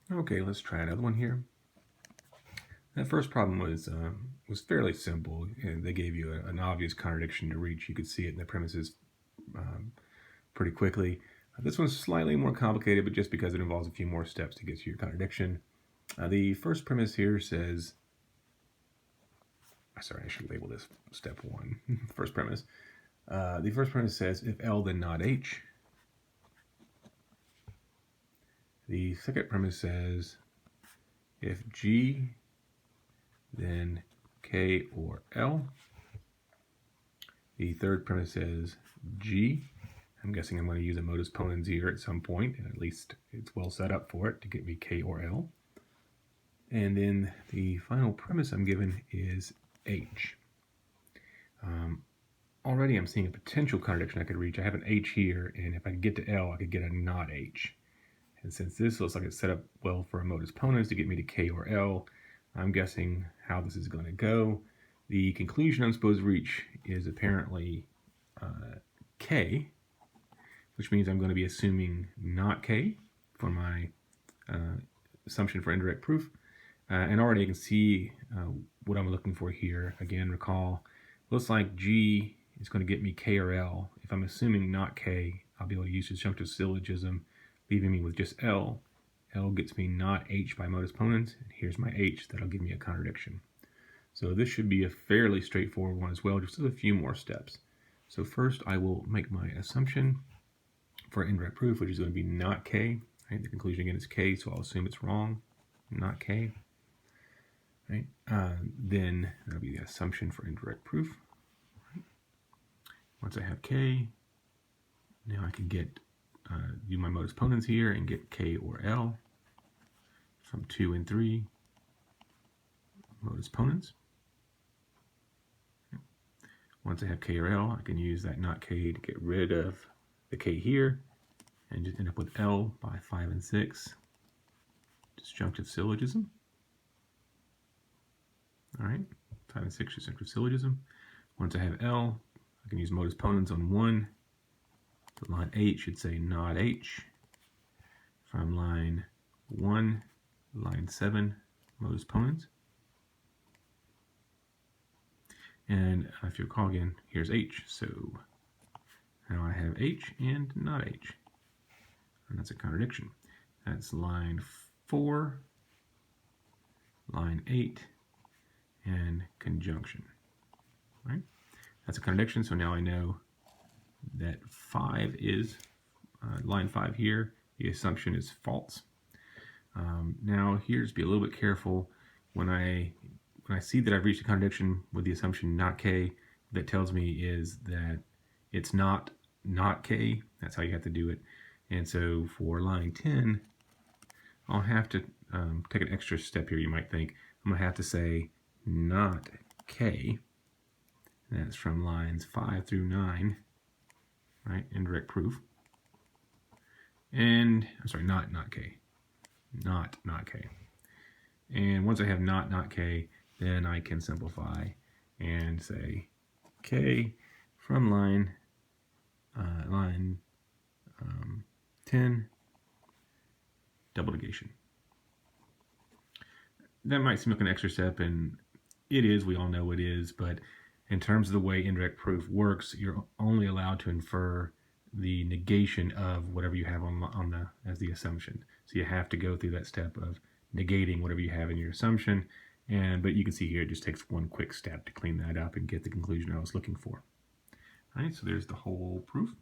Okay, let's try another one here. That first problem was fairly simple, and they gave you an obvious contradiction to reach. You could see it in the premises um, pretty quickly. This one's slightly more complicated, but just because it involves a few more steps to get to your contradiction. The first premise here says, sorry, I should label this step one. First premise. The first premise says, if L, then not H. The second premise says, if G, then K or L. The third premise says G. I'm guessing I'm going to use a modus ponens here at some point, and at least it's well set up for it to get me K or L. And then the final premise I'm given is H. Already I'm seeing a potential contradiction I could reach. I have an H here, and if I could get to L, I could get a not H. And since this looks like it's set up well for a modus ponens to get me to K or L, I'm guessing how this is going to go. The conclusion I'm supposed to reach is apparently K, which means I'm going to be assuming not K for my assumption for indirect proof. And already I can see what I'm looking for here. Again, recall, looks like G is going to get me K or L. If I'm assuming not K, I'll be able to use disjunctive syllogism, leaving me with just L. L gets me not H by modus ponens, and here's my H. That'll give me a contradiction. So this should be a fairly straightforward one as well, just with a few more steps. So first I will make my assumption for indirect proof, which is going to be not K. Right? The conclusion again is K, so I'll assume it's wrong, not K. Right? Then that'll be the assumption for indirect proof. Right? Once I have K, now I can get do my modus ponens here and get K or L from 2 and 3 modus ponens. Once I have K or L, I can use that not K to get rid of the K here and just end up with L by 5 and 6 disjunctive syllogism. All right, 5 and 6 disjunctive syllogism. Once I have L, I can use modus ponens on 1. So line 8 should say not H. From line 1, line 7, modus ponens. And if you recall again, here's H. So now I have H and not H. And that's a contradiction. That's line 4, line 8, and conjunction. Right? That's a contradiction, so now I know that 5 is, line 5 here, the assumption is false. Now here's be a little bit careful. When I see that I've reached a contradiction with the assumption not K, that tells me is that it's not K. That's how you have to do it. And so for line 10, I'll have to take an extra step here, you might think. I'm going to have to say not K. That's from lines 5 through 9, right? Indirect proof. And, I'm sorry, not K. Not K. And once I have not K, then I can simplify and say K from line 10, double negation. That might seem like an extra step, and it is, we all know it is, but in terms of the way indirect proof works, you're only allowed to infer the negation of whatever you have as the assumption. So you have to go through that step of negating whatever you have in your assumption, but you can see here it just takes one quick step to clean that up and get the conclusion I was looking for. All right, so there's the whole proof.